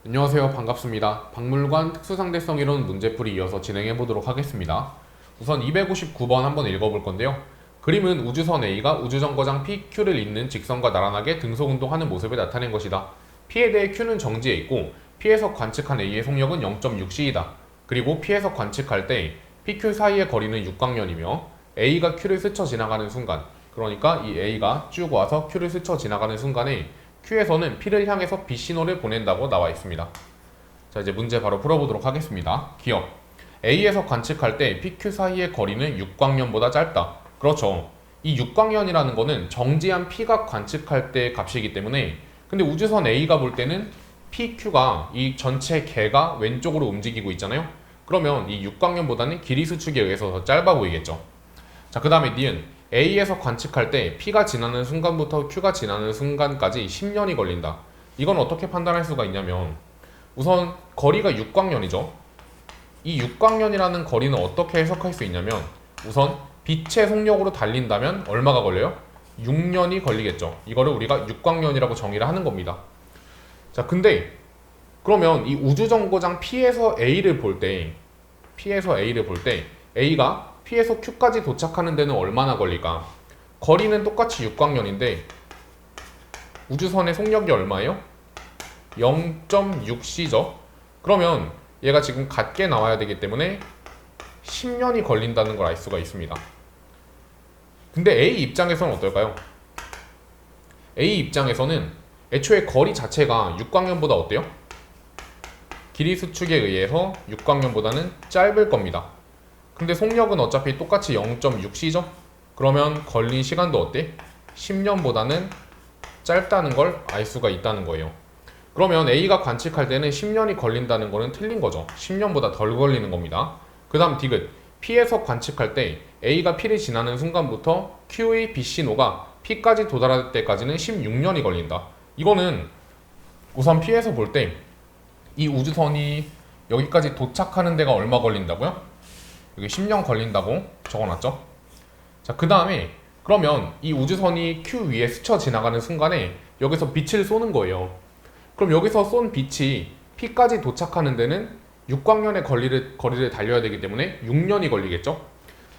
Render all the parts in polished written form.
안녕하세요. 반갑습니다. 박물관 특수상대성 이론 문제풀이 이어서 진행해 보도록 하겠습니다. 우선 259번 한번 읽어볼 건데요. 그림은 우주선 A가 우주정거장 PQ를 잇는 직선과 나란하게 등속운동하는 모습을 나타낸 것이다. P에 대해 Q는 정지해 있고 P에서 관측한 A의 속력은 0.6C이다. 그리고 P에서 관측할 때 PQ 사이의 거리는 육광년이며 A가 Q를 스쳐 지나가는 순간, 그러니까 이 A가 쭉 와서 Q를 스쳐 지나가는 순간에 Q에서는 P를 향해서 B 신호를 보낸다고 나와 있습니다. 자, 이제 문제 바로 풀어보도록 하겠습니다. 기억. A에서 관측할 때 PQ 사이의 거리는 육광년보다 짧다. 그렇죠. 이 육광년이라는 거는 정지한 P가 관측할 때 값이기 때문에, 근데 우주선 A가 볼 때는 PQ가 이 전체 개가 왼쪽으로 움직이고 있잖아요. 그러면 이 육광년보다는 길이 수축에 의해서 더 짧아 보이겠죠. 자, 그 다음에 니은. A에서 관측할 때 P가 지나는 순간부터 Q가 지나는 순간까지 10년이 걸린다. 이건 어떻게 판단할 수가 있냐면, 우선 거리가 육광년이죠. 이 육광년이라는 거리는 어떻게 해석할 수 있냐면, 우선 빛의 속력으로 달린다면 얼마가 걸려요? 6년이 걸리겠죠. 이거를 우리가 육광년이라고 정의를 하는 겁니다. 자, 근데 그러면 이 우주정거장 P에서 A를 볼 때 A가 P에서 Q까지 도착하는 데는 얼마나 걸릴까? 거리는 똑같이 육광년인데 우주선의 속력이 얼마예요? 0.6C죠. 그러면 얘가 지금 같게 나와야 되기 때문에 10년이 걸린다는 걸 알 수가 있습니다. 근데 A 입장에서는 어떨까요? A 입장에서는 애초에 거리 자체가 육광년보다 어때요? 길이 수축에 의해서 육광년보다는 짧을 겁니다. 근데 속력은 어차피 똑같이 0.6C죠? 그러면 걸린 시간도 어때? 10년보다는 짧다는 걸 알 수가 있다는 거예요. 그러면 A가 관측할 때는 10년이 걸린다는 거는 틀린 거죠. 10년보다 덜 걸리는 겁니다. 그 다음 디귿. P에서 관측할 때 A가 P를 지나는 순간부터 Q의 B 신호가 P까지 도달할 때까지는 16년이 걸린다. 이거는 우선 P에서 볼 때 이 우주선이 여기까지 도착하는 데가 얼마 걸린다고요? 여기 10년 걸린다고 적어놨죠. 자, 그 다음에 그러면 이 우주선이 Q 위에 스쳐 지나가는 순간에 여기서 빛을 쏘는 거예요. 그럼 여기서 쏜 빛이 P까지 도착하는 데는 육광년의 거리를 달려야 되기 때문에 6년이 걸리겠죠.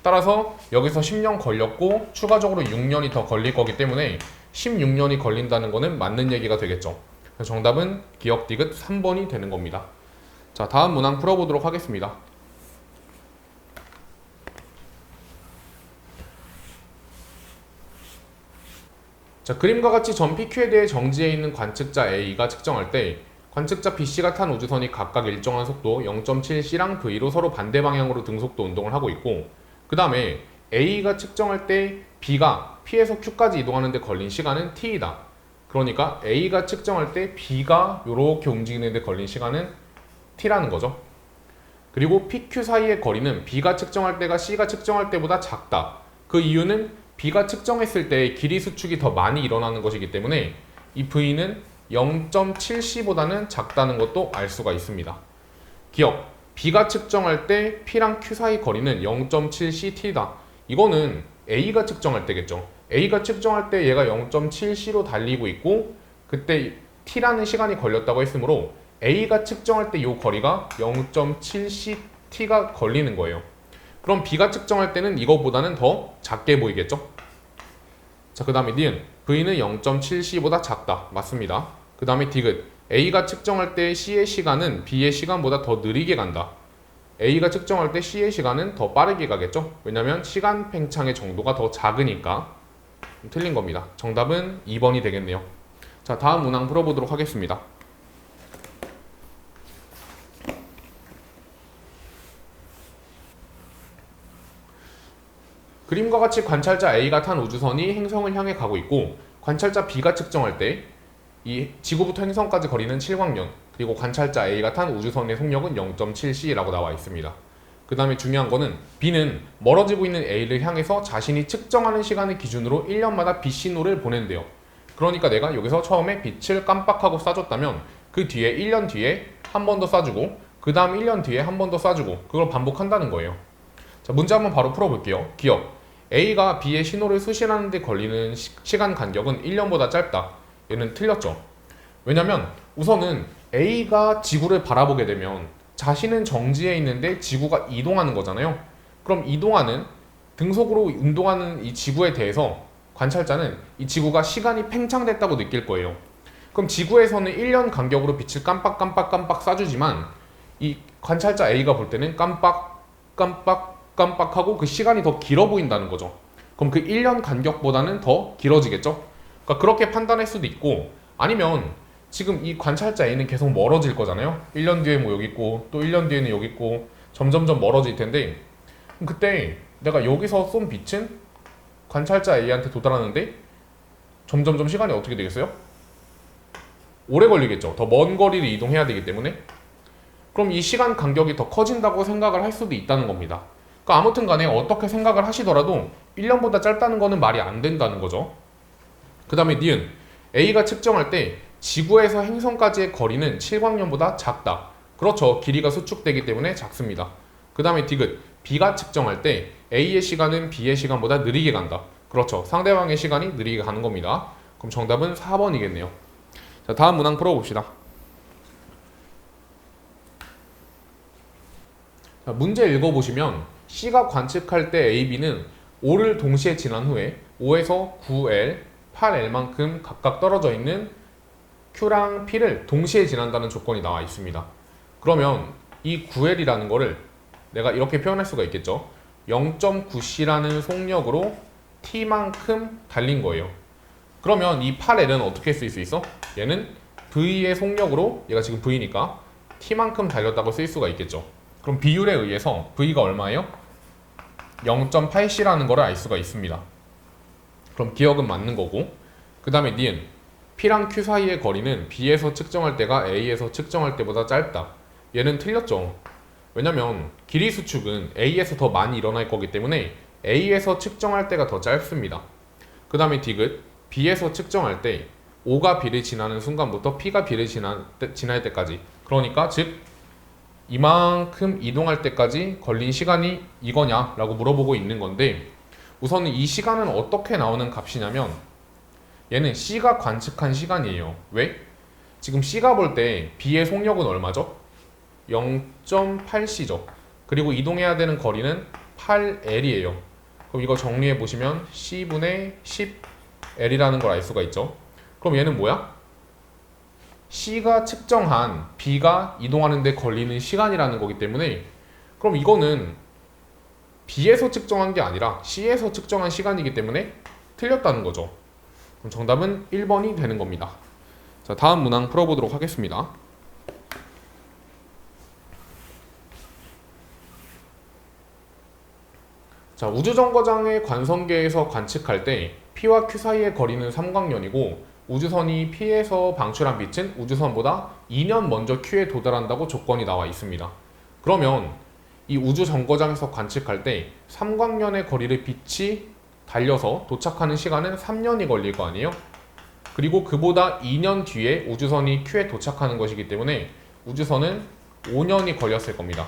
따라서 여기서 10년 걸렸고 추가적으로 6년이 더 걸릴 거기 때문에 16년이 걸린다는 거는 맞는 얘기가 되겠죠. 그래서 정답은 기억 디귿 3번이 되는 겁니다. 자, 다음 문항 풀어보도록 하겠습니다. 자, 그림과 같이 전 PQ에 대해 정지해 있는 관측자 A가 측정할 때 관측자 BC가 탄 우주선이 각각 일정한 속도 0.7c랑 V로 서로 반대 방향으로 등속도 운동을 하고 있고, 그 다음에 A가 측정할 때 B가 P에서 Q까지 이동하는 데 걸린 시간은 T이다. 그러니까 A가 측정할 때 B가 이렇게 움직이는 데 걸린 시간은 T라는 거죠. 그리고 PQ 사이의 거리는 B가 측정할 때가 C가 측정할 때보다 작다. 그 이유는 B가 측정했을 때 길이 수축이 더 많이 일어나는 것이기 때문에 이 V는 0.7C보다는 작다는 것도 알 수가 있습니다. 기억. B가 측정할 때 P랑 Q 사이 거리는 0.7CT다. 이거는 A가 측정할 때겠죠. A가 측정할 때 얘가 0.7C로 달리고 있고 그때 T라는 시간이 걸렸다고 했으므로 A가 측정할 때 이 거리가 0.7CT가 걸리는 거예요. 그럼 B가 측정할 때는 이거보다는 더 작게 보이겠죠? 자, 그 다음에 니은. V는 0.7C보다 작다. 맞습니다. 그 다음에 디귿. A가 측정할 때 C의 시간은 B의 시간보다 더 느리게 간다. A가 측정할 때 C의 시간은 더 빠르게 가겠죠? 왜냐면 시간 팽창의 정도가 더 작으니까. 틀린 겁니다. 정답은 2번이 되겠네요. 자, 다음 문항 풀어보도록 하겠습니다. 그림과 같이 관찰자 A가 탄 우주선이 행성을 향해 가고 있고 관찰자 B가 측정할 때 이 지구부터 행성까지 거리는 7광년, 그리고 관찰자 A가 탄 우주선의 속력은 0.7C라고 나와 있습니다. 그 다음에 중요한 거는 B는 멀어지고 있는 A를 향해서 자신이 측정하는 시간을 기준으로 1년마다 빛 신호를 보낸대요. 그러니까 내가 여기서 처음에 빛을 깜빡하고 쏴줬다면 그 뒤에 1년 뒤에 한 번 더 쏴주고 그 다음 1년 뒤에 한 번 더 쏴주고 그걸 반복한다는 거예요. 자, 문제 한번 바로 풀어볼게요. 기억. A가 B의 신호를 수신하는 데 걸리는 시간 간격은 1년보다 짧다. 얘는 틀렸죠. 왜냐면 우선은 A가 지구를 바라보게 되면 자신은 정지해 있는데 지구가 이동하는 거잖아요. 그럼 이동하는 등속으로 운동하는 이 지구에 대해서 관찰자는 이 지구가 시간이 팽창됐다고 느낄 거예요. 그럼 지구에서는 1년 간격으로 빛을 깜빡깜빡깜빡 쏴주지만 이 관찰자 A가 볼 때는 깜빡깜빡깜빡하고 그 시간이 더 길어 보인다는 거죠. 그럼 그 1년 간격보다는 더 길어지겠죠? 그러니까 그렇게 판단할 수도 있고, 아니면 지금 이 관찰자 A는 계속 멀어질 거잖아요. 1년 뒤에 뭐 여기 있고 또 1년 뒤에는 여기 있고 점점점 멀어질 텐데, 그럼 그때 내가 여기서 쏜 빛은 관찰자 A한테 도달하는데 점점점 시간이 어떻게 되겠어요? 오래 걸리겠죠. 더 먼 거리를 이동해야 되기 때문에. 그럼 이 시간 간격이 더 커진다고 생각을 할 수도 있다는 겁니다. 그러니까 아무튼 간에 어떻게 생각을 하시더라도 1년보다 짧다는 거는 말이 안 된다는 거죠. 그 다음에 니은 A가 측정할 때 지구에서 행성까지의 거리는 7광년보다 작다. 그렇죠. 길이가 수축되기 때문에 작습니다. 그 다음에 디귿 B가 측정할 때 A의 시간은 B의 시간보다 느리게 간다. 그렇죠. 상대방의 시간이 느리게 가는 겁니다. 그럼 정답은 4번이겠네요. 자, 다음 문항 풀어봅시다. 자, 문제 읽어보시면 C가 관측할 때 AB는 O를 동시에 지난 후에 O에서 9L, 8L만큼 각각 떨어져 있는 Q랑 P를 동시에 지난다는 조건이 나와 있습니다. 그러면 이 9L이라는 거를 내가 이렇게 표현할 수가 있겠죠. 0.9C라는 속력으로 T만큼 달린 거예요. 그러면 이 8L은 어떻게 쓸 수 있어? 얘는 V의 속력으로, 얘가 지금 V니까 T만큼 달렸다고 쓸 수가 있겠죠. 그럼 비율에 의해서 V가 얼마예요? 0.8C라는 거를 알 수가 있습니다. 그럼 기억은 맞는 거고, 그 다음에 니은 P랑 Q 사이의 거리는 B에서 측정할 때가 A에서 측정할 때보다 짧다. 얘는 틀렸죠. 왜냐면 길이 수축은 A에서 더 많이 일어날 거기 때문에 A에서 측정할 때가 더 짧습니다. 그 다음에 디귿 B에서 측정할 때 O가 B를 지나는 순간부터 P가 B를 지날 때까지, 그러니까 즉 이만큼 이동할 때까지 걸린 시간이 이거냐 라고 물어보고 있는 건데, 우선은 이 시간은 어떻게 나오는 값이냐면 얘는 C가 관측한 시간이에요. 왜? 지금 C가 볼 때 B의 속력은 얼마죠? 0.8C죠. 그리고 이동해야 되는 거리는 8L이에요. 그럼 이거 정리해 보시면 C분의 10L이라는 걸 알 수가 있죠. 그럼 얘는 뭐야? C가 측정한 B가 이동하는 데 걸리는 시간이라는 거기 때문에, 그럼 이거는 B에서 측정한 게 아니라 C에서 측정한 시간이기 때문에 틀렸다는 거죠. 그럼 정답은 1번이 되는 겁니다. 자, 다음 문항 풀어보도록 하겠습니다. 자, 우주정거장의 관성계에서 관측할 때 P와 Q 사이의 거리는 3광년이고 우주선이 P에서 방출한 빛은 우주선보다 2년 먼저 Q에 도달한다고 조건이 나와 있습니다. 그러면 이 우주정거장에서 관측할 때 3광년의 거리를 빛이 달려서 도착하는 시간은 3년이 걸릴 거 아니에요? 그리고 그보다 2년 뒤에 우주선이 Q에 도착하는 것이기 때문에 우주선은 5년이 걸렸을 겁니다.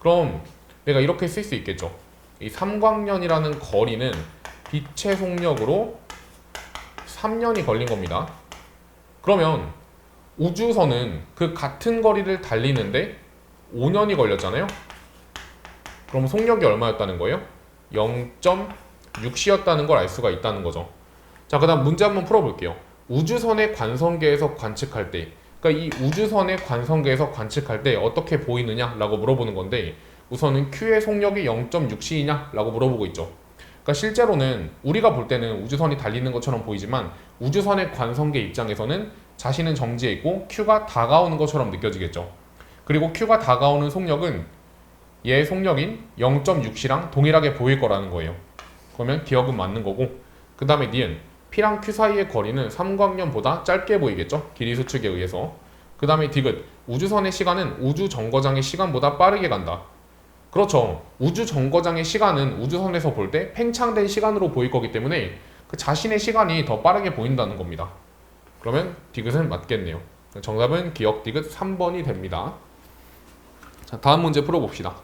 그럼 내가 이렇게 쓸 수 있겠죠. 이 3광년이라는 거리는 빛의 속력으로 3년이 걸린 겁니다. 그러면 우주선은 그 같은 거리를 달리는데 5년이 걸렸잖아요. 그럼 속력이 얼마였다는 거예요? 0.6C였다는 걸 알 수가 있다는 거죠. 자, 그 다음 문제 한번 풀어볼게요. 우주선의 관성계에서 관측할 때, 그러니까 이 우주선의 관성계에서 관측할 때 어떻게 보이느냐 라고 물어보는 건데, 우선은 Q의 속력이 0.6C이냐 라고 물어보고 있죠. 그러니까 실제로는 우리가 볼 때는 우주선이 달리는 것처럼 보이지만 우주선의 관성계 입장에서는 자신은 정지해 있고 Q가 다가오는 것처럼 느껴지겠죠. 그리고 Q가 다가오는 속력은 얘의 속력인 0.6C랑 동일하게 보일 거라는 거예요. 그러면 기억은 맞는 거고, 그 다음에 니은 P랑 Q 사이의 거리는 3광년보다 짧게 보이겠죠. 길이 수축에 의해서. 그 다음에 디귿 우주선의 시간은 우주 정거장의 시간보다 빠르게 간다. 그렇죠. 우주 정거장의 시간은 우주선에서 볼 때 팽창된 시간으로 보일 거기 때문에 그 자신의 시간이 더 빠르게 보인다는 겁니다. 그러면 디귿은 맞겠네요. 정답은 기억 디귿 3번이 됩니다. 자, 다음 문제 풀어봅시다.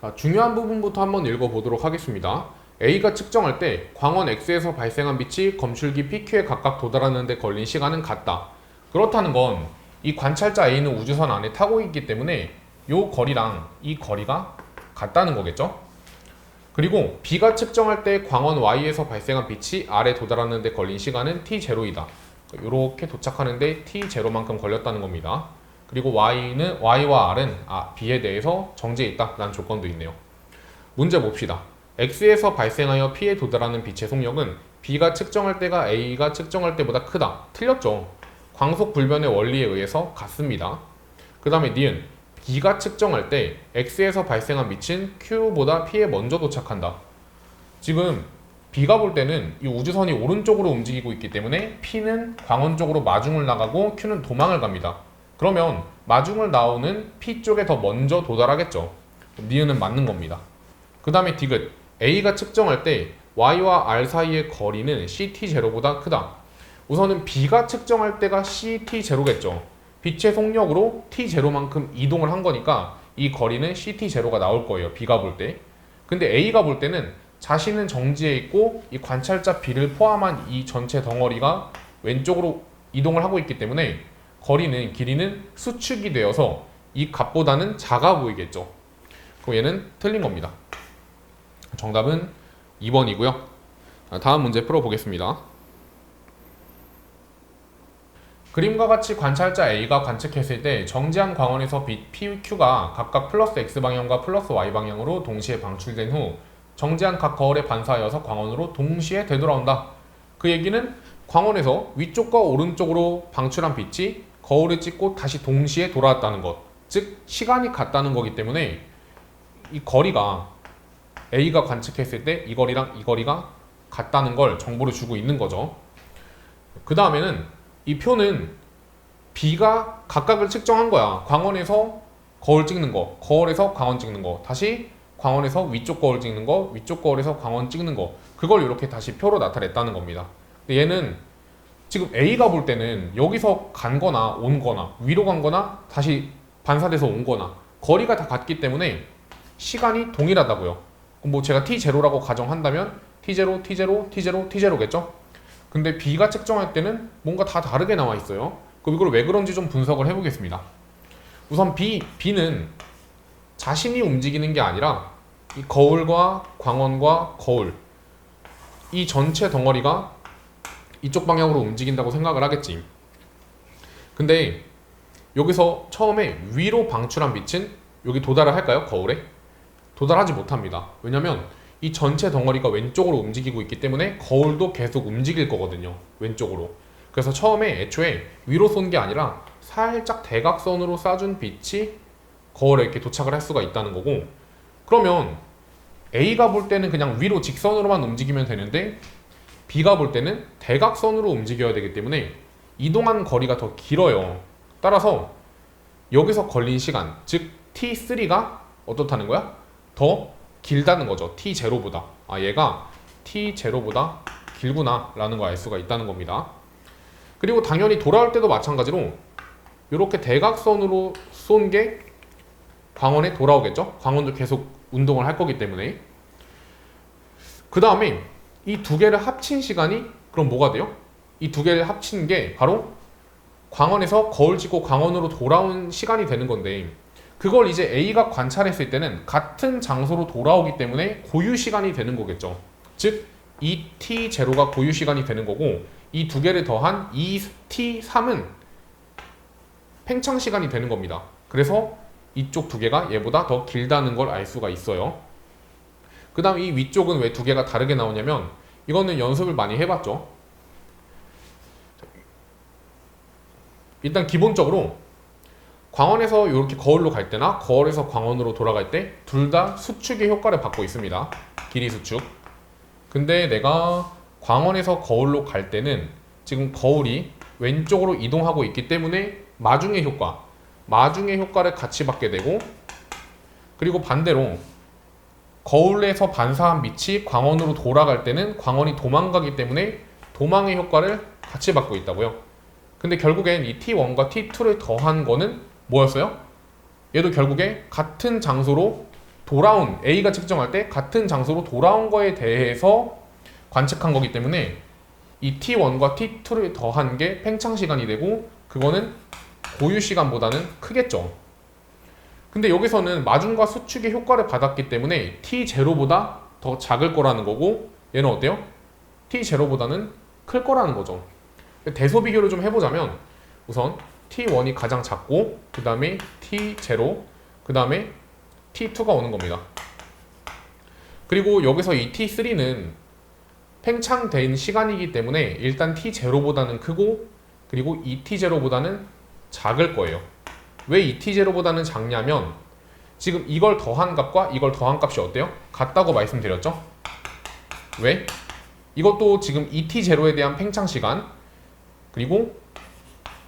자, 중요한 부분부터 한번 읽어보도록 하겠습니다. A가 측정할 때 광원 X에서 발생한 빛이 검출기 PQ에 각각 도달하는 데 걸린 시간은 같다. 그렇다는 건 이 관찰자 A는 우주선 안에 타고 있기 때문에 이 거리랑 이 거리가 같다는 거겠죠? 그리고 B가 측정할 때 광원 Y에서 발생한 빛이 R에 도달하는 데 걸린 시간은 T0이다. 이렇게 도착하는데 T0만큼 걸렸다는 겁니다. 그리고 Y와 R은 B에 대해서 정지해 있다 라는 조건도 있네요. 문제 봅시다. X에서 발생하여 P에 도달하는 빛의 속력은 B가 측정할 때가 A가 측정할 때보다 크다. 틀렸죠. 광속 불변의 원리에 의해서 같습니다. 그 다음에 니은 B가 측정할 때 X에서 발생한 빛은 Q보다 P에 먼저 도착한다. 지금 B가 볼 때는 이 우주선이 오른쪽으로 움직이고 있기 때문에 P는 광원 쪽으로 마중을 나가고 Q는 도망을 갑니다. 그러면 마중을 나오는 P 쪽에 더 먼저 도달하겠죠. 니은은 맞는 겁니다. 그 다음에 디귿 A가 측정할 때 Y와 R 사이의 거리는 CT0보다 크다. 우선은 B가 측정할 때가 CT0겠죠. 빛의 속력으로 T0만큼 이동을 한 거니까 이 거리는 CT0가 나올 거예요. B가 볼 때. 근데 A가 볼 때는 자신은 정지해 있고 이 관찰자 B를 포함한 이 전체 덩어리가 왼쪽으로 이동을 하고 있기 때문에 길이는 수축이 되어서 이 값보다는 작아 보이겠죠. 그럼 얘는 틀린 겁니다. 정답은 2번이고요. 다음 문제 풀어보겠습니다. 그림과 같이 관찰자 A가 관측했을 때 정지한 광원에서 빛 PQ가 각각 플러스 X방향과 플러스 Y방향으로 동시에 방출된 후 정지한 각 거울에 반사하여서 광원으로 동시에 되돌아온다. 그 얘기는 광원에서 위쪽과 오른쪽으로 방출한 빛이 거울을 찍고 다시 동시에 돌아왔다는 것, 즉 시간이 같다는 거기 때문에 이 거리가 A가 관측했을 때 이 거리랑 이 거리가 같다는 걸 정보를 주고 있는 거죠. 그 다음에는 이 표는 B가 각각을 측정한 거야. 광원에서 거울 찍는 거, 거울에서 광원 찍는 거, 다시 광원에서 위쪽 거울 찍는 거, 위쪽 거울에서 광원 찍는 거, 그걸 이렇게 다시 표로 나타냈다는 겁니다. 근데 얘는 지금 A가 볼 때는 여기서 간 거나 온 거나 위로 간 거나 다시 반사돼서 온 거나 거리가 다 같기 때문에 시간이 동일하다고요. 뭐 제가 T0라고 가정한다면 T0, T0, T0, T0겠죠? 근데 B가 측정할 때는 뭔가 다 다르게 나와 있어요. 그럼 이걸 왜 그런지 좀 분석을 해보겠습니다. 우선 B는 자신이 움직이는 게 아니라 이 거울과 광원과 거울 이 전체 덩어리가 이쪽 방향으로 움직인다고 생각을 하겠지. 근데 여기서 처음에 위로 방출한 빛은 여기 도달을 할까요? 거울에? 도달하지 못합니다. 왜냐면 이 전체 덩어리가 왼쪽으로 움직이고 있기 때문에 거울도 계속 움직일 거거든요. 왼쪽으로. 그래서 처음에 애초에 위로 쏜 게 아니라 살짝 대각선으로 쏴준 빛이 거울에 이렇게 도착을 할 수가 있다는 거고, 그러면 A가 볼 때는 그냥 위로 직선으로만 움직이면 되는데 B가 볼 때는 대각선으로 움직여야 되기 때문에 이동한 거리가 더 길어요. 따라서 여기서 걸린 시간, 즉 T3가 어떻다는 거야? 더 길다는 거죠. T0보다. 얘가 T0보다 길구나 라는 걸 알 수가 있다는 겁니다. 그리고 당연히 돌아올 때도 마찬가지로 이렇게 대각선으로 쏜 게 광원에 돌아오겠죠. 광원도 계속 운동을 할 거기 때문에. 그 다음에 이 두 개를 합친 시간이 그럼 뭐가 돼요? 이 두 개를 합친 게 바로 광원에서 거울 찍고 광원으로 돌아온 시간이 되는 건데, 그걸 이제 A가 관찰했을 때는 같은 장소로 돌아오기 때문에 고유 시간이 되는 거겠죠. 즉, 이 T0가 고유 시간이 되는 거고, 이 두 개를 더한 이 T3은 팽창 시간이 되는 겁니다. 그래서 이쪽 두 개가 얘보다 더 길다는 걸 알 수가 있어요. 그 다음 이 위쪽은 왜 두 개가 다르게 나오냐면, 이거는 연습을 많이 해봤죠. 일단 기본적으로 광원에서 이렇게 거울로 갈 때나 거울에서 광원으로 돌아갈 때 둘 다 수축의 효과를 받고 있습니다. 길이 수축. 근데 내가 광원에서 거울로 갈 때는 지금 거울이 왼쪽으로 이동하고 있기 때문에 마중의 효과를 같이 받게 되고, 그리고 반대로 거울에서 반사한 빛이 광원으로 돌아갈 때는 광원이 도망가기 때문에 도망의 효과를 같이 받고 있다고요. 근데 결국엔 이 T1과 T2를 더한 거는 뭐였어요? 얘도 결국에 같은 장소로 돌아온 A가 측정할 때 같은 장소로 돌아온 거에 대해서 관측한 거기 때문에 이 T1과 T2를 더한 게 팽창 시간이 되고 그거는 고유 시간보다는 크겠죠. 근데 여기서는 마중과 수축의 효과를 받았기 때문에 T0보다 더 작을 거라는 거고 얘는 어때요? T0보다는 클 거라는 거죠. 대소 비교를 좀 해보자면 우선 T1이 가장 작고 그 다음에 T0 그 다음에 T2가 오는 겁니다. 그리고 여기서 이 T3는 팽창된 시간이기 때문에 일단 T0보다는 크고 그리고 이 T0보다는 작을 거예요. 왜 이 T0보다는 작냐면 지금 이걸 더한 값과 이걸 더한 값이 어때요? 같다고 말씀드렸죠? 왜? 이것도 지금 이 T0에 대한 팽창 시간 그리고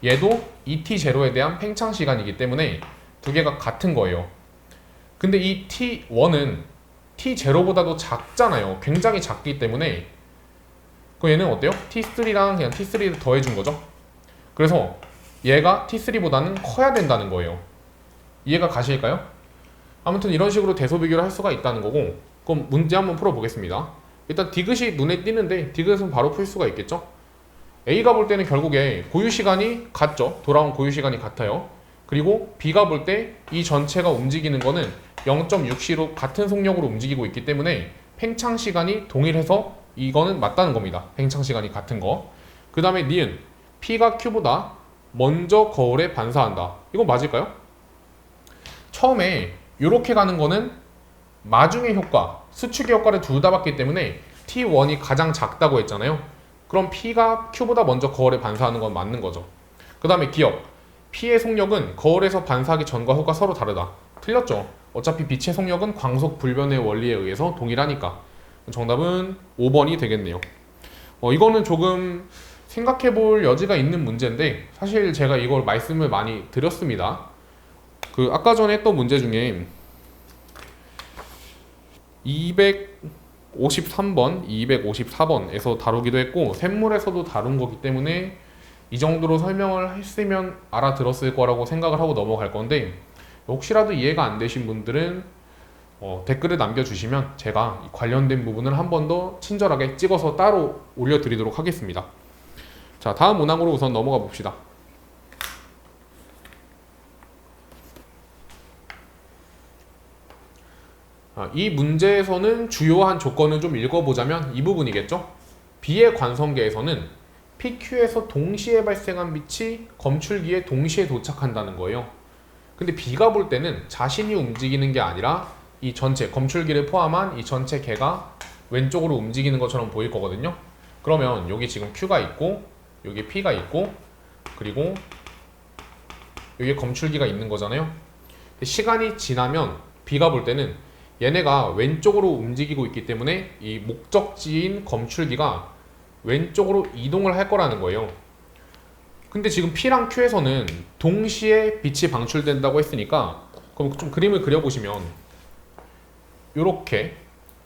얘도 이 T0에 대한 팽창 시간이기 때문에 두 개가 같은 거예요. 근데 이 T1은 T0보다도 작잖아요. 굉장히 작기 때문에 그럼 얘는 어때요? T3랑 그냥 T3를 더해준 거죠. 그래서 얘가 T3보다는 커야 된다는 거예요. 이해가 가실까요? 아무튼 이런 식으로 대소 비교를 할 수가 있다는 거고 그럼 문제 한번 풀어보겠습니다. 일단 디귿이 눈에 띄는데 디귿은 바로 풀 수가 있겠죠? A가 볼 때는 결국에 고유 시간이 같죠. 돌아온 고유 시간이 같아요. 그리고 B가 볼 때 이 전체가 움직이는 거는 0.6c로 같은 속력으로 움직이고 있기 때문에 팽창 시간이 동일해서 이거는 맞다는 겁니다. 팽창 시간이 같은 거. 그 다음에 니은 P가 Q보다 먼저 거울에 반사한다. 이건 맞을까요? 처음에 이렇게 가는 거는 마중의 효과, 수축의 효과를 둘 다 받기 때문에 T1이 가장 작다고 했잖아요. 그럼 P가 Q보다 먼저 거울에 반사하는 건 맞는 거죠. 그 다음에 기억, P의 속력은 거울에서 반사하기 전과 후가 서로 다르다. 틀렸죠. 어차피 빛의 속력은 광속 불변의 원리에 의해서 동일하니까. 정답은 5번이 되겠네요. 이거는 조금 생각해 볼 여지가 있는 문제인데 사실 제가 이걸 말씀을 많이 드렸습니다. 그 아까 전에 했던 문제 중에 253번, 254번에서 다루기도 했고 샘물에서도 다룬 거기 때문에 이 정도로 설명을 했으면 알아들었을 거라고 생각을 하고 넘어갈 건데 혹시라도 이해가 안 되신 분들은 댓글을 남겨주시면 제가 관련된 부분을 한 번 더 친절하게 찍어서 따로 올려드리도록 하겠습니다. 자, 다음 문항으로 우선 넘어가 봅시다. 이 문제에서는 주요한 조건을 좀 읽어보자면 이 부분이겠죠? B의 관성계에서는 PQ에서 동시에 발생한 빛이 검출기에 동시에 도착한다는 거예요. 근데 B가 볼 때는 자신이 움직이는 게 아니라 이 전체 검출기를 포함한 이 전체 개가 왼쪽으로 움직이는 것처럼 보일 거거든요. 그러면 여기 지금 Q가 있고 여기 P가 있고 그리고 여기 검출기가 있는 거잖아요. 시간이 지나면 B가 볼 때는 얘네가 왼쪽으로 움직이고 있기 때문에 이 목적지인 검출기가 왼쪽으로 이동을 할 거라는 거예요. 근데 지금 P랑 Q에서는 동시에 빛이 방출된다고 했으니까 그럼 좀 그림을 그려보시면 이렇게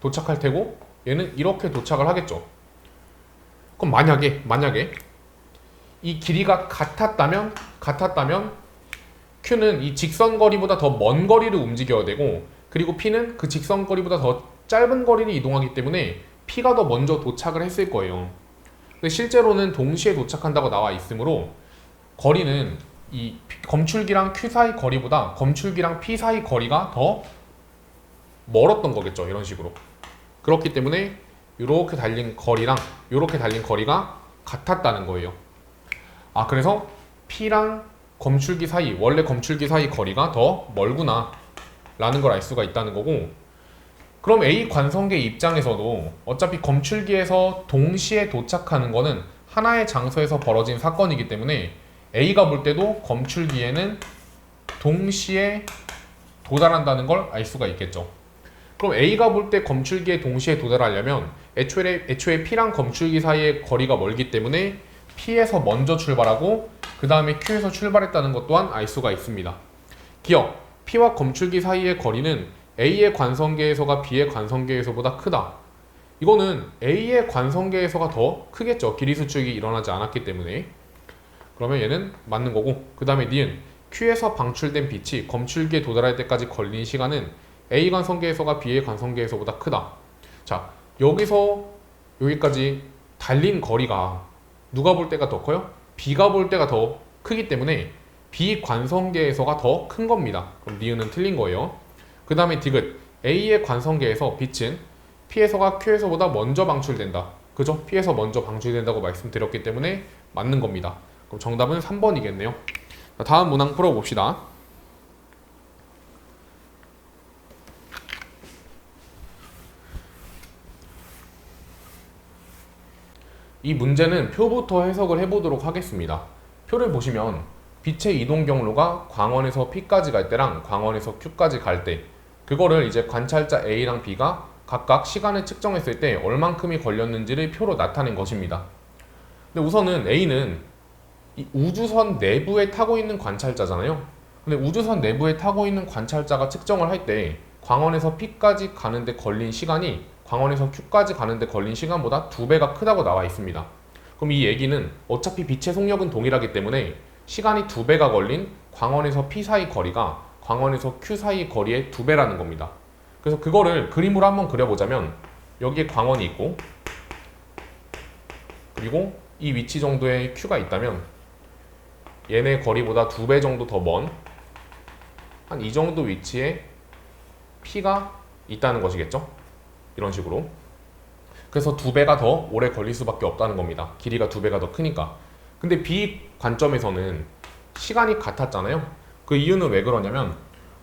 도착할 테고 얘는 이렇게 도착을 하겠죠. 그럼 만약에 이 길이가 같았다면 Q는 이 직선 거리보다 더 먼 거리를 움직여야 되고 그리고 P는 그 직선 거리보다 더 짧은 거리를 이동하기 때문에 P가 더 먼저 도착을 했을 거예요. 근데 실제로는 동시에 도착한다고 나와 있으므로 거리는 이 검출기랑 Q 사이 거리보다 검출기랑 P 사이 거리가 더 멀었던 거겠죠. 이런 식으로. 그렇기 때문에 이렇게 달린 거리랑 이렇게 달린 거리가 같았다는 거예요. 그래서 P랑 검출기 사이, 원래 검출기 사이 거리가 더 멀구나 라는 걸 알 수가 있다는 거고 그럼 A 관성계 입장에서도 어차피 검출기에서 동시에 도착하는 거는 하나의 장소에서 벌어진 사건이기 때문에 A가 볼 때도 검출기에는 동시에 도달한다는 걸 알 수가 있겠죠. 그럼 A가 볼 때 검출기에 동시에 도달하려면 애초에 P랑 검출기 사이의 거리가 멀기 때문에 P에서 먼저 출발하고 그 다음에 Q에서 출발했다는 것 또한 알 수가 있습니다. 기억, P와 검출기 사이의 거리는 A의 관성계에서가 B의 관성계에서보다 크다. 이거는 A의 관성계에서가 더 크겠죠. 길이 수축이 일어나지 않았기 때문에. 그러면 얘는 맞는 거고 그 다음에 니은 Q에서 방출된 빛이 검출기에 도달할 때까지 걸린 시간은 A 관성계에서가 B의 관성계에서보다 크다. 자, 여기서 여기까지 달린 거리가 누가 볼 때가 더 커요? B가 볼 때가 더 크기 때문에 B 관성계에서가 더 큰 겁니다. 그럼 니은은 틀린 거예요. 그 다음에 디귿 A의 관성계에서 빛은 P에서가 Q에서보다 먼저 방출된다. 그죠? P에서 먼저 방출된다고 말씀드렸기 때문에 맞는 겁니다. 그럼 정답은 3번이겠네요. 다음 문항 풀어봅시다. 이 문제는 표부터 해석을 해보도록 하겠습니다. 표를 보시면 빛의 이동 경로가 광원에서 P까지 갈 때랑 광원에서 Q까지 갈 때 그거를 이제 관찰자 A랑 B가 각각 시간을 측정했을 때 얼만큼이 걸렸는지를 표로 나타낸 것입니다. 근데 우선은 A는 이 우주선 내부에 타고 있는 관찰자잖아요. 근데 우주선 내부에 타고 있는 관찰자가 측정을 할 때 광원에서 P까지 가는데 걸린 시간이 광원에서 Q까지 가는데 걸린 시간보다 2배가 크다고 나와 있습니다. 그럼 이 얘기는 어차피 빛의 속력은 동일하기 때문에 시간이 2배가 걸린 광원에서 P 사이 거리가 광원에서 Q 사이 거리의 2배라는 겁니다. 그래서 그거를 그림으로 한번 그려보자면 여기에 광원이 있고 그리고 이 위치 정도의 Q가 있다면 얘네 거리보다 2배 정도 더 먼 한 이 정도 위치에 P가 있다는 것이겠죠? 이런 식으로. 그래서 2배가 더 오래 걸릴 수밖에 없다는 겁니다. 길이가 2배가 더 크니까. 근데 B 관점에서는 시간이 같았잖아요. 그 이유는 왜 그러냐면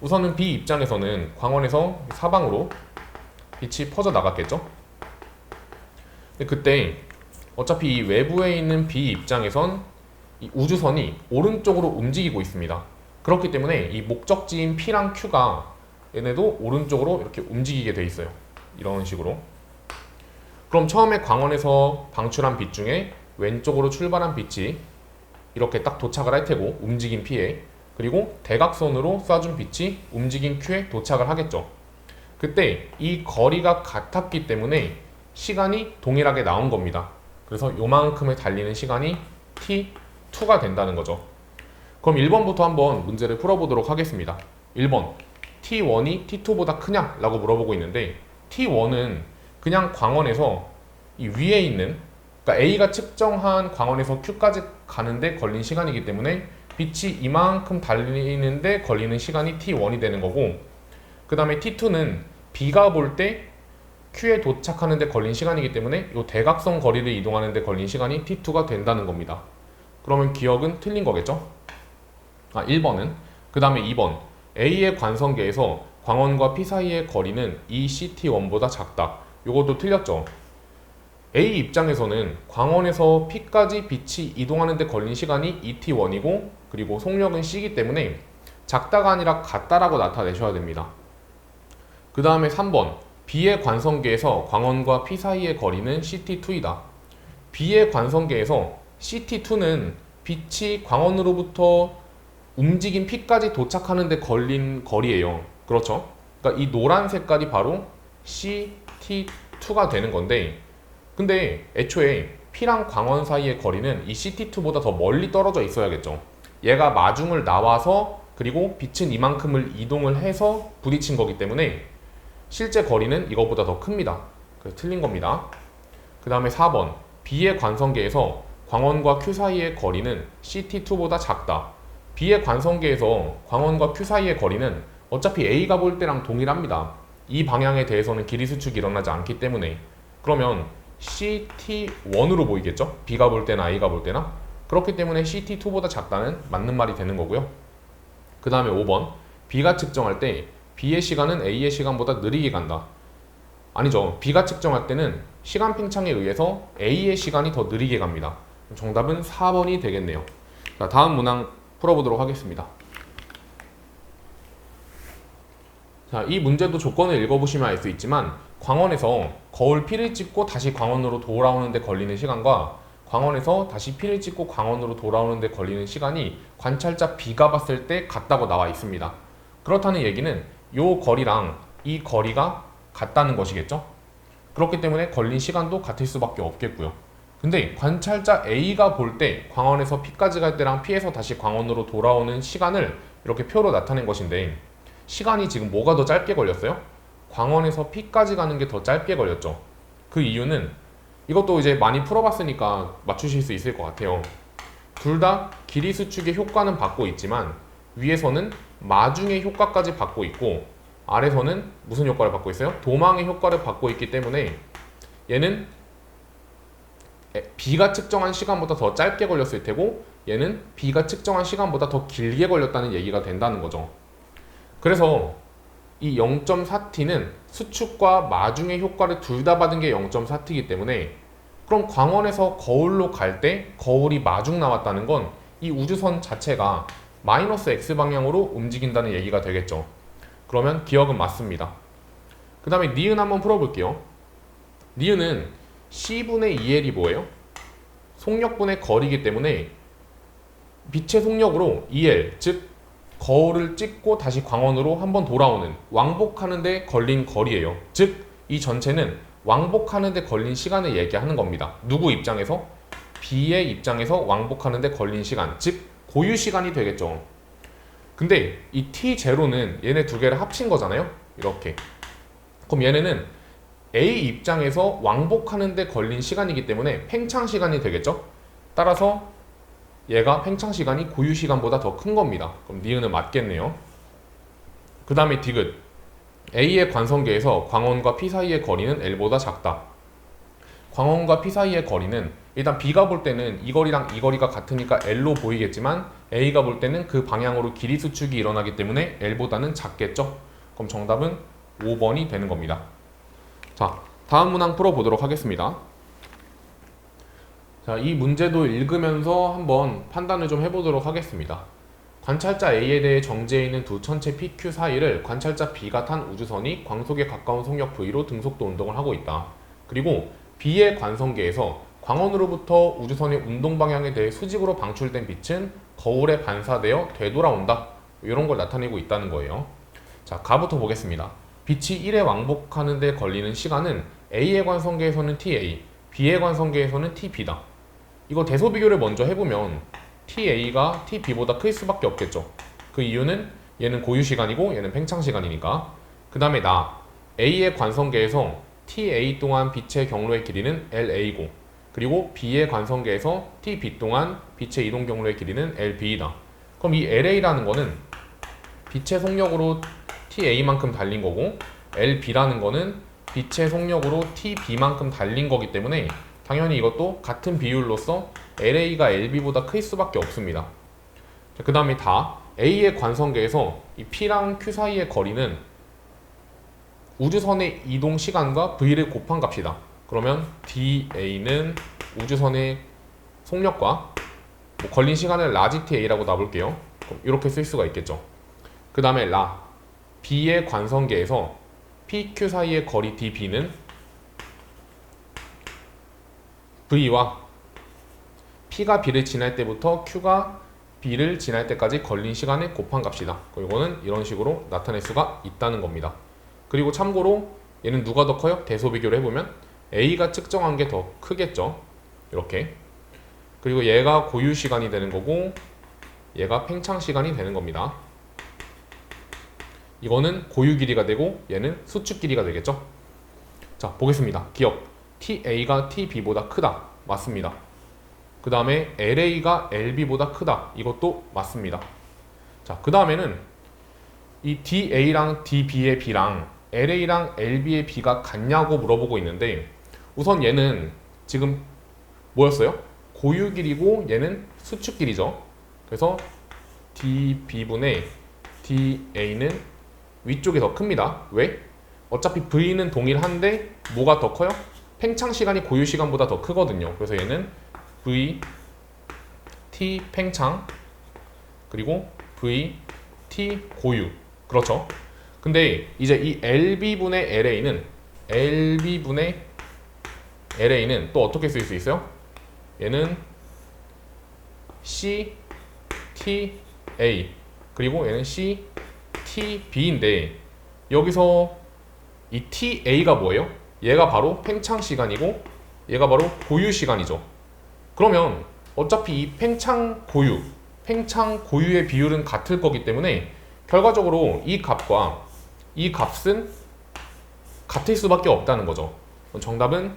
우선은 B 입장에서는 광원에서 사방으로 빛이 퍼져 나갔겠죠? 근데 그때 어차피 이 외부에 있는 B 입장에선 이 우주선이 오른쪽으로 움직이고 있습니다. 그렇기 때문에 이 목적지인 P랑 Q가 얘네도 오른쪽으로 이렇게 움직이게 돼 있어요. 이런 식으로. 그럼 처음에 광원에서 방출한 빛 중에 왼쪽으로 출발한 빛이 이렇게 딱 도착을 할 테고 움직인 P에 그리고 대각선으로 쏴준 빛이 움직인 Q에 도착을 하겠죠. 그때 이 거리가 같았기 때문에 시간이 동일하게 나온 겁니다. 그래서 요만큼을 달리는 시간이 T2가 된다는 거죠. 그럼 1번부터 한번 문제를 풀어보도록 하겠습니다. 1번 T1이 T2보다 크냐? 라고 물어보고 있는데 T1은 그냥 광원에서 이 위에 있는 그러니까 A가 측정한 광원에서 Q까지 가는데 걸린 시간이기 때문에 빛이 이만큼 달리는데 걸리는 시간이 T1이 되는 거고 그 다음에 T2는 B가 볼 때 Q에 도착하는데 걸린 시간이기 때문에 이 대각선 거리를 이동하는데 걸린 시간이 T2가 된다는 겁니다. 그러면 기억은 틀린 거겠죠? 1번은 그 다음에 2번 A의 관성계에서 광원과 P 사이의 거리는 ECT1보다 작다. 이것도 틀렸죠? A 입장에서는 광원에서 P까지 빛이 이동하는데 걸린 시간이 ET1이고 그리고 속력은 C이기 때문에 작다가 아니라 같다라고 나타내셔야 됩니다. 그 다음에 3번 B의 관성계에서 광원과 P 사이의 거리는 CT2이다. B의 관성계에서 CT2는 빛이 광원으로부터 움직인 P까지 도착하는데 걸린 거리예요. 그렇죠? 그러니까 이 노란 색깔이 바로 CT2가 되는 건데 근데 애초에 P랑 광원 사이의 거리는 이 CT2보다 더 멀리 떨어져 있어야겠죠. 얘가 마중을 나와서 그리고 빛은 이만큼을 이동을 해서 부딪힌 거기 때문에 실제 거리는 이거보다 더 큽니다. 그래서 틀린 겁니다. 그 다음에 4번 B의 관성계에서 광원과 Q 사이의 거리는 CT2보다 작다. B의 관성계에서 광원과 Q 사이의 거리는 어차피 A가 볼 때랑 동일합니다. 이 방향에 대해서는 길이 수축이 일어나지 않기 때문에 그러면 CT1으로 보이겠죠? B가 볼 때나 A가 볼 때나 그렇기 때문에 CT2보다 작다는 맞는 말이 되는 거고요. 그 다음에 5번 B가 측정할 때 B의 시간은 A의 시간보다 느리게 간다. 아니죠. B가 측정할 때는 시간 팽창에 의해서 A의 시간이 더 느리게 갑니다. 정답은 4번이 되겠네요. 자, 다음 문항 풀어보도록 하겠습니다. 자, 이 문제도 조건을 읽어보시면 알 수 있지만 광원에서 거울 P를 찍고 다시 광원으로 돌아오는 데 걸리는 시간과 광원에서 다시 P를 찍고 광원으로 돌아오는 데 걸리는 시간이 관찰자 B가 봤을 때 같다고 나와 있습니다. 그렇다는 얘기는 이 거리랑 이 거리가 같다는 것이겠죠? 그렇기 때문에 걸린 시간도 같을 수밖에 없겠고요. 근데 관찰자 A가 볼 때 광원에서 P까지 갈 때랑 P에서 다시 광원으로 돌아오는 시간을 이렇게 표로 나타낸 것인데 시간이 지금 뭐가 더 짧게 걸렸어요? 광원에서 P까지 가는 게 더 짧게 걸렸죠. 그 이유는 이것도 이제 많이 풀어봤으니까 맞추실 수 있을 것 같아요. 둘 다 길이 수축의 효과는 받고 있지만 위에서는 마중의 효과까지 받고 있고 아래서는 무슨 효과를 받고 있어요? 도망의 효과를 받고 있기 때문에 얘는 B가 측정한 시간보다 더 짧게 걸렸을 테고 얘는 B가 측정한 시간보다 더 길게 걸렸다는 얘기가 된다는 거죠. 그래서 이 0.4t는 수축과 마중의 효과를 둘 다 받은 게 0.4t이기 때문에 그럼 광원에서 거울로 갈 때 거울이 마중 나왔다는 건 이 우주선 자체가 마이너스 x 방향으로 움직인다는 얘기가 되겠죠. 그러면 기억은 맞습니다. 그 다음에 니은 한번 풀어볼게요. 니은은 C분의 2L이 뭐예요? 속력분의 거리이기 때문에 빛의 속력으로 2L, 즉 거울을 찍고 다시 광원으로 한번 돌아오는 왕복하는 데 걸린 거리예요. 즉 이 전체는 왕복하는 데 걸린 시간을 얘기하는 겁니다. 누구 입장에서? B의 입장에서 왕복하는 데 걸린 시간, 즉 고유 시간이 되겠죠. 근데 이 T0는 얘네 두 개를 합친 거잖아요. 이렇게. 그럼 얘네는 A 입장에서 왕복하는 데 걸린 시간이기 때문에 팽창 시간이 되겠죠. 따라서 얘가 팽창 시간이 고유 시간보다 더 큰 겁니다. 그럼 니은은 맞겠네요. 그 다음에 디귿. A의 관성계에서 광원과 P 사이의 거리는 L보다 작다. 광원과 P 사이의 거리는 일단 B가 볼 때는 이 거리랑 이 거리가 같으니까 L로 보이겠지만 A가 볼 때는 그 방향으로 길이 수축이 일어나기 때문에 L보다는 작겠죠. 그럼 정답은 5번이 되는 겁니다. 자, 다음 문항 풀어보도록 하겠습니다. 자, 이 문제도 읽으면서 한번 판단을 좀 해보도록 하겠습니다. 관찰자 A에 대해 정지해 있는 두 천체 PQ 사이를 관찰자 B가 탄 우주선이 광속에 가까운 속력 V로 등속도 운동을 하고 있다. 그리고 B의 관성계에서 광원으로부터 우주선의 운동 방향에 대해 수직으로 방출된 빛은 거울에 반사되어 되돌아온다. 이런 걸 나타내고 있다는 거예요. 자, 가부터 보겠습니다. 빛이 1에 왕복하는 데 걸리는 시간은 A의 관성계에서는 TA, B의 관성계에서는 TB다. 이거 대소 비교를 먼저 해보면 TA가 TB보다 클 수밖에 없겠죠. 그 이유는 얘는 고유 시간이고 얘는 팽창 시간이니까. 그 다음에 A의 관성계에서 TA 동안 빛의 경로의 길이는 LA고 그리고 B의 관성계에서 TB 동안 빛의 이동 경로의 길이는 LB이다. 그럼 이 LA라는 거는 빛의 속력으로 TA만큼 달린 거고 LB라는 거는 빛의 속력으로 TB만큼 달린 거기 때문에 당연히 이것도 같은 비율로서 LA가 LB보다 클 수밖에 없습니다. 그 다음에 A의 관성계에서 이 P랑 Q 사이의 거리는 우주선의 이동 시간과 V를 곱한 값이다. 그러면 DA는 우주선의 속력과 걸린 시간을 라지 TA라고 놔볼게요. 이렇게 쓸 수가 있겠죠. 그 다음에 B의 관성계에서 PQ 사이의 거리 DB는 V와 P가 B를 지날 때부터 Q가 B를 지날 때까지 걸린 시간을 곱한 값이다. 이거는 이런 식으로 나타낼 수가 있다는 겁니다. 그리고 참고로 얘는 누가 더 커요? 대소 비교를 해보면 A가 측정한 게 더 크겠죠. 이렇게. 그리고 얘가 고유 시간이 되는 거고 얘가 팽창 시간이 되는 겁니다. 이거는 고유 길이가 되고 얘는 수축 길이가 되겠죠. 자, 보겠습니다. 기억. TA가 TB보다 크다. 맞습니다. 그 다음에 LA가 LB보다 크다. 이것도 맞습니다. 자, 그 다음에는 이 DA랑 DB의 B랑 LA랑 LB의 B가 같냐고 물어보고 있는데 우선 얘는 지금 뭐였어요? 고유 길이고 얘는 수축 길이죠. 그래서 DB분의 DA는 위쪽이 더 큽니다. 왜? 어차피 V는 동일한데 뭐가 더 커요? 팽창 시간이 고유 시간보다 더 크거든요. 그래서 얘는 V, T 팽창 그리고 V, T 고유. 그렇죠. 근데 이제 이 LB분의 LA는 또 어떻게 쓸 수 있어요? 얘는 C, T, A 그리고 얘는 C, T, B인데 여기서 이 TA가 뭐예요? 얘가 바로 팽창 시간이고 얘가 바로 고유 시간이죠. 그러면 어차피 이 팽창 고유의 비율은 같을 거기 때문에 결과적으로 이 값과 이 값은 같을 수밖에 없다는 거죠. 정답은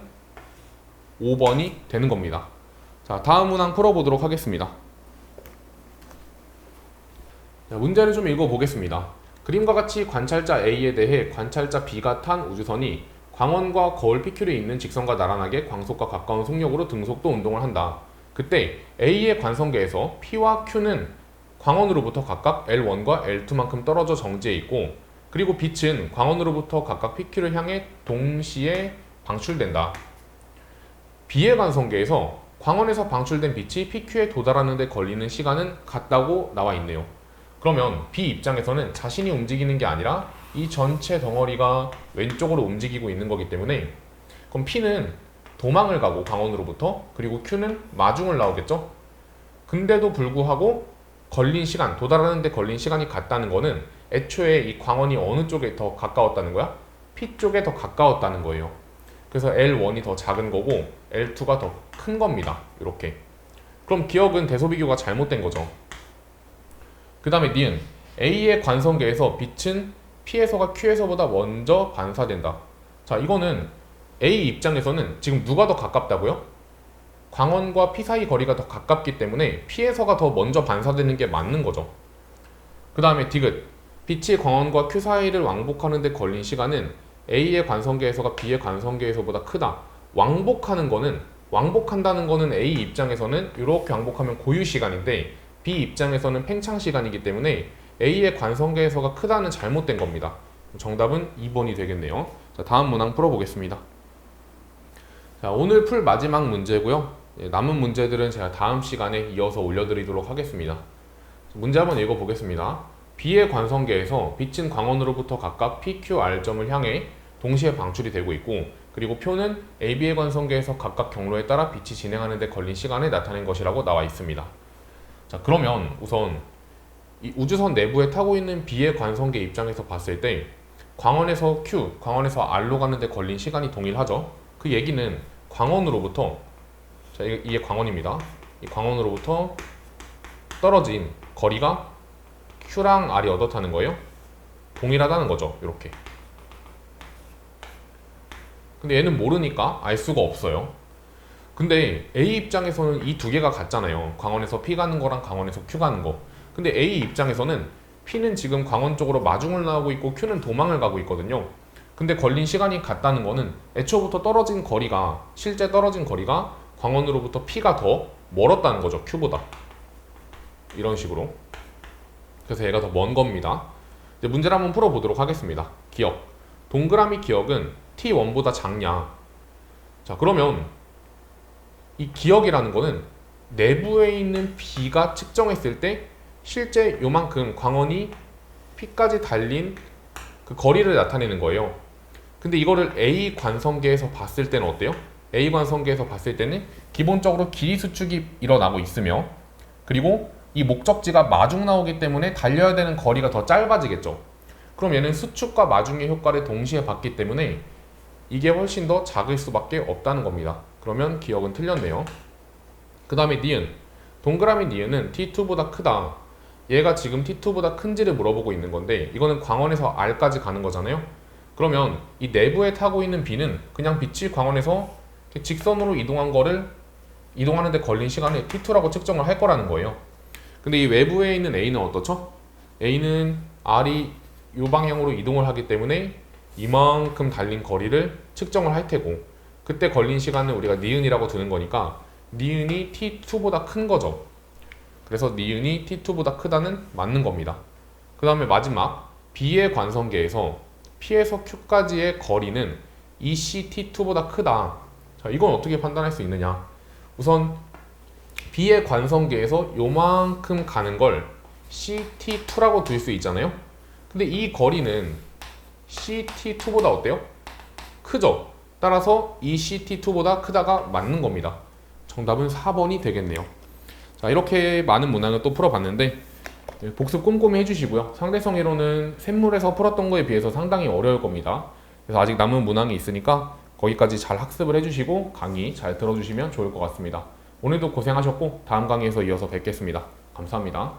5번이 되는 겁니다. 자, 다음 문항 풀어보도록 하겠습니다. 자, 문제를 좀 읽어보겠습니다. 그림과 같이 관찰자 A에 대해 관찰자 B가 탄 우주선이 광원과 거울 PQ에 있는 직선과 나란하게 광속과 가까운 속력으로 등속도 운동을 한다. 그때 A의 관성계에서 P와 Q는 광원으로부터 각각 L1과 L2만큼 떨어져 정지해 있고, 그리고 빛은 광원으로부터 각각 PQ를 향해 동시에 방출된다. B의 관성계에서 광원에서 방출된 빛이 PQ에 도달하는 데 걸리는 시간은 같다고 나와 있네요. 그러면 B 입장에서는 자신이 움직이는 게 아니라 이 전체 덩어리가 왼쪽으로 움직이고 있는 거기 때문에, 그럼 P는 도망을 가고 광원으로부터, 그리고 Q는 마중을 나오겠죠? 근데도 불구하고 걸린 시간, 도달하는 데 걸린 시간이 같다는 거는 애초에 이 광원이 어느 쪽에 더 가까웠다는 거야? P 쪽에 더 가까웠다는 거예요. 그래서 L1이 더 작은 거고 L2가 더 큰 겁니다. 이렇게. 그럼 기억은 대소비교가 잘못된 거죠. 그 다음에 니은 A의 관성계에서 빛은 P에서가 Q에서보다 먼저 반사된다. 자, 이거는 A 입장에서는 지금 누가 더 가깝다고요? 광원과 P 사이 거리가 더 가깝기 때문에 P에서가 더 먼저 반사되는 게 맞는 거죠. 그 다음에 디귿 빛이 광원과 Q 사이를 왕복하는 데 걸린 시간은 A의 관성계에서가 B의 관성계에서보다 크다. 왕복한다는 거는 A 입장에서는 이렇게 왕복하면 고유 시간인데 B 입장에서는 팽창 시간이기 때문에 A의 관성계에서가 크다는 잘못된 겁니다. 정답은 2번이 되겠네요. 자, 다음 문항 풀어보겠습니다. 자, 오늘 풀 마지막 문제고요. 남은 문제들은 제가 다음 시간에 이어서 올려드리도록 하겠습니다. 문제 한번 읽어보겠습니다. B의 관성계에서 빛은 광원으로부터 각각 P, Q, R점을 향해 동시에 방출이 되고 있고, 그리고 표는 AB의 관성계에서 각각 경로에 따라 빛이 진행하는 데 걸린 시간을 나타낸 것이라고 나와 있습니다. 자, 그러면 우선 이 우주선 내부에 타고 있는 B의 관성계 입장에서 봤을 때 광원에서 Q, 광원에서 R로 가는 데 걸린 시간이 동일하죠. 그 얘기는 광원으로부터, 자, 이게 광원입니다. 이 광원으로부터 떨어진 거리가 Q랑 R이 어떻다는 거예요? 동일하다는 거죠. 이렇게. 근데 얘는 모르니까 알 수가 없어요. 근데 A 입장에서는 이 두 개가 같잖아요. 광원에서 P 가는 거랑 광원에서 Q 가는 거. 근데 A 입장에서는 P는 지금 광원 쪽으로 마중을 나오고 있고 Q는 도망을 가고 있거든요. 근데 걸린 시간이 같다는 거는 애초부터 떨어진 거리가, 실제 떨어진 거리가 광원으로부터 P가 더 멀었다는 거죠. Q보다. 이런 식으로. 그래서 얘가 더 먼 겁니다. 이제 문제를 한번 풀어보도록 하겠습니다. 기억. 동그라미 기억은 T1보다 작냐. 자, 그러면 이 기억이라는 거는 내부에 있는 B가 측정했을 때 실제 요만큼 광원이 P까지 달린 그 거리를 나타내는 거예요. 근데 이거를 A 관성계에서 봤을 때는 어때요? A 관성계에서 봤을 때는 기본적으로 길이 수축이 일어나고 있으며, 그리고 이 목적지가 마중 나오기 때문에 달려야 되는 거리가 더 짧아지겠죠. 그럼 얘는 수축과 마중의 효과를 동시에 봤기 때문에 이게 훨씬 더 작을 수밖에 없다는 겁니다. 그러면 기억은 틀렸네요. 그 다음에 니은. 동그라미 니은은 T2보다 크다. 얘가 지금 T2보다 큰지를 물어보고 있는 건데, 이거는 광원에서 R까지 가는 거잖아요. 그러면 이 내부에 타고 있는 B는 그냥 빛이 광원에서 직선으로 이동하는 데 걸린 시간을 T2라고 측정을 할 거라는 거예요. 근데 이 외부에 있는 A는 어떻죠? A는 R이 이 방향으로 이동을 하기 때문에 이만큼 달린 거리를 측정을 할 테고, 그때 걸린 시간을 우리가 니은이라고 두는 거니까 니은이 T2보다 큰 거죠. 그래서 니은이 T2보다 크다는 맞는 겁니다. 그 다음에 마지막 B의 관성계에서 P에서 Q까지의 거리는 EC-T2보다 크다. 자, 이건 어떻게 판단할 수 있느냐. 우선 B의 관성계에서 요만큼 가는 걸 CT2라고 둘 수 있잖아요. 근데 이 거리는 CT2보다 어때요? 크죠? 따라서 이 CT2보다 크다가 맞는 겁니다. 정답은 4번이 되겠네요. 자, 이렇게 많은 문항을 또 풀어봤는데 복습 꼼꼼히 해주시고요. 상대성 이론은 샘물에서 풀었던 거에 비해서 상당히 어려울 겁니다. 그래서 아직 남은 문항이 있으니까 거기까지 잘 학습을 해주시고 강의 잘 들어주시면 좋을 것 같습니다. 오늘도 고생하셨고 다음 강의에서 이어서 뵙겠습니다. 감사합니다.